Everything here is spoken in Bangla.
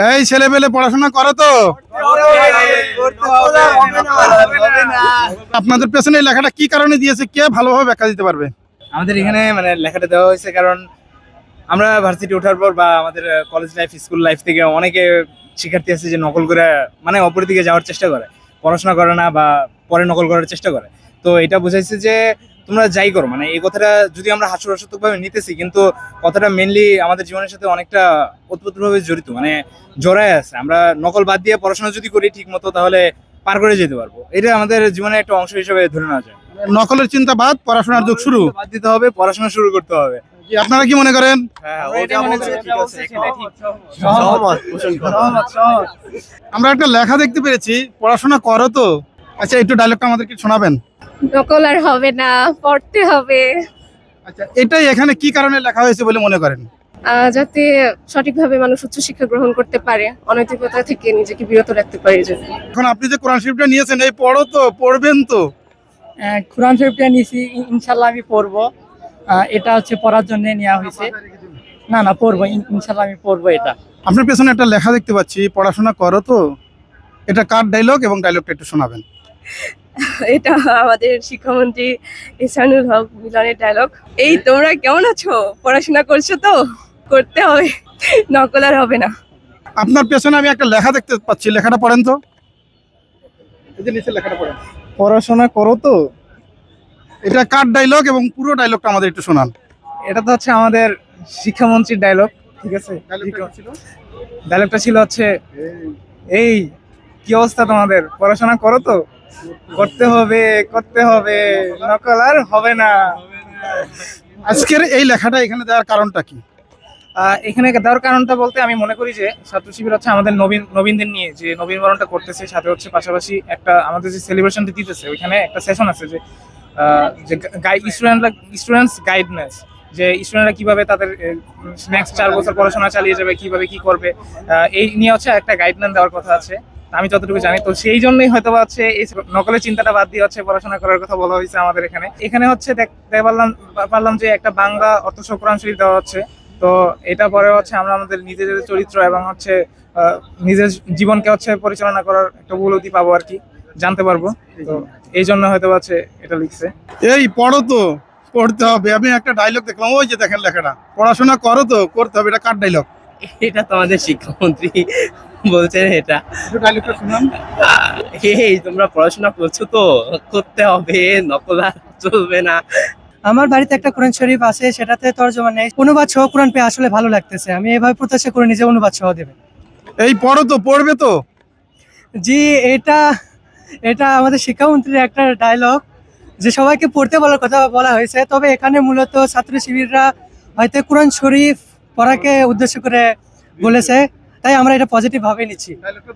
এই ছেলে পেলে পড়াশোনা করে তো? আপনাদের পেছনে এই লেখাটা কি কারণে দিয়েছে, কে ভালোভাবে ব্যাখ্যা দিতে পারবে? আমাদের এখানে মানে লেখাটা দেওয়া হয়েছে কারণ আমরা ভার্সিটি ওঠার পর বা আমাদের কলেজ লাইফ স্কুল লাইফ থেকে অনেকে শিক্ষার্থী আছে যে নকল করে মানে অপরের দিকে যাওয়ার চেষ্টা করে, পড়াশোনা করে না বা পরে নকল করার চেষ্টা করে। তো এটা বোঝাইছে যে তোমরা যাই করো, মানে এই কথাটা যদি আমরা হাস্যরসাত্মকভাবে নিতেছি, কিন্তু কথাটা মেনলি আমাদের জীবনের সাথে অনেকটা ওতপ্রোতভাবে জড়িত, মানে জড়ায় আছে। আমরা নকল বাদ দিয়ে পড়াশোনা যদি করি ঠিক মতো, তাহলে পার করে যেতে পারবো। এটা আমাদের জীবনের একটা অংশ হিসেবে ধরে নেওয়া যায়। নকলের চিন্তা বাদ, পড়াশোনার যুগ শুরু। বাদ দিতে হবে, পড়াশোনা শুরু করতে হবে। জি, আপনারা কি মনে করেন? হ্যাঁ, আমরা একটা লেখা দেখতে পেরেছি, পড়াশোনা করো তো। আচ্ছা, একটু ডায়লগটা আমাদেরকে শোনাবেন? নকল আর হবে না, পড়তে হবে। আচ্ছা, এটাই এখানে কি কারণে লেখা হয়েছে বলে মনে করেন? যাতে সঠিকভাবে মানুষ উচ্চশিক্ষা গ্রহণ করতে পারে, অনৈতিকতা থেকে নিজেকে বিরত রাখতে পারে। এখন আপনি যে কোরআন শরীফটা নিয়েছেন, এই পড়ো তো, পড়বেন তো? কোরআন শরীফটা নিয়েছি, ইনশাল্লাহ আমি পড়বো। এটা হচ্ছে পড়ার জন্য নেওয়া হয়েছে। না পড়বো, ইনশাল্লাহ আমি পড়বো এটা। আপনার পেছনে একটা লেখা দেখতে পাচ্ছি, পড়াশোনা করো তো। এটা কার ডায়লগ এবং ডায়লগটা একটু শোনাবেন? এটা আমাদের শিক্ষামন্ত্রী ইহসানুল হক মিলনের ডায়লগ। এই তোমরা কেমন আছো, পড়াশোনা করছো তো, করতে হবে, নকল আর হবে না। আপনার পেছনে আমি একটা লেখা দেখতে পাচ্ছি, লেখাটা পড়েন তো। এই যে নিচে লেখাটা পড়েন, পড়াশোনা করো তো। এটা কার ডায়লগ এবং পুরো ডায়লগটা আমাদের একটু শোনান। এটা তো হচ্ছে আমাদের শিক্ষামন্ত্রীর ডায়লগ, ঠিক আছে? ডায়লগটা ছিল হচ্ছে, এই কি অবস্থা তোমাদের, পড়াশোনা করো তো, করতে হবে, নকল আর হবে না। আজকের এই লেখাটা এখানে দেওয়ার কারণটা কি? এখানে দেওয়ার কারণটা বলতে আমি মনে করি যে ছাত্র শিবির হচ্ছে আমাদের নবীনদের নিয়ে যে নবীনবরণটা করতেছে, সাথে হচ্ছে পাশাপাশি একটা আমাদের যে সেলিব্রেশনটা দিতেছে, ওইখানে একটা সেশন আছে যে স্টুডেন্টস গাইডনেস, যে স্টুডেন্টরা কিভাবে তাদের নেক্সট 4 বছর পড়াশোনা চালিয়ে যাবে, কিভাবে কি করবে, এই নিয়ে হচ্ছে একটা গাইডলাইন দেওয়ার কথা আছে আমি যতটুকু জানি। তো সেই জন্যই হয়তো হচ্ছে এই নকলের চিন্তাটা বাদ দিয়ে হচ্ছে পড়াশোনা করার কথা বলা হয়েছে আমাদের এখানে হচ্ছে দেখতে পারলাম যে একটা বাংলা অর্থসহ কোরআন শরীফ দেওয়া হচ্ছে। তো এটা পরে হচ্ছে আমরা আমাদের নিজেদের চরিত্র এবং হচ্ছে নিজের জীবনকে হচ্ছে পরিচালনা করার একটা উপলব্ধি পাবো আর কি, জানতে পারবো। তো এই জন্য হয়তো আছে এটা লিখছে। এই পড়ো তো, পড়তে হবে। আমি একটা ডায়লগ দেখলাম, ওই যে দেখেন লেখাটা, পড়াশোনা করো তো, করতে হবে। এটা কার ডায়লগ? এটা তো আমাদের শিক্ষামন্ত্রী বলছেন। এটা ডায়লগটা শুনান। এই তোমরা পড়াশোনা করছো তো, করতে হবে, নকল আর চলবে না। আমার বাড়িতে একটা কোরআন শরীফ আছে, সেটাতে তর্জমা নেই, অনুবাদ সহ কোরআন পেয়ে আসলে ভালো লাগতেছে। আমি এভাবে প্রত্যাশা করে নিজে অনুবাদ সহ দেবে। এই পড়ো তো, পড়বে তো। জি, এটা আমাদের শিক্ষামন্ত্রীর একটা ডায়লগ, যে সবাইকে পড়তে বলার কথা বলা হয়েছে। তবে এখানে মূলত ছাত্র শিবিররা হয়তো কোরআন শরীফ পড়াকে উদ্দেশ্য করে বলেছে, তাই আমরা এটা পজিটিভ ভাবে নিচ্ছি।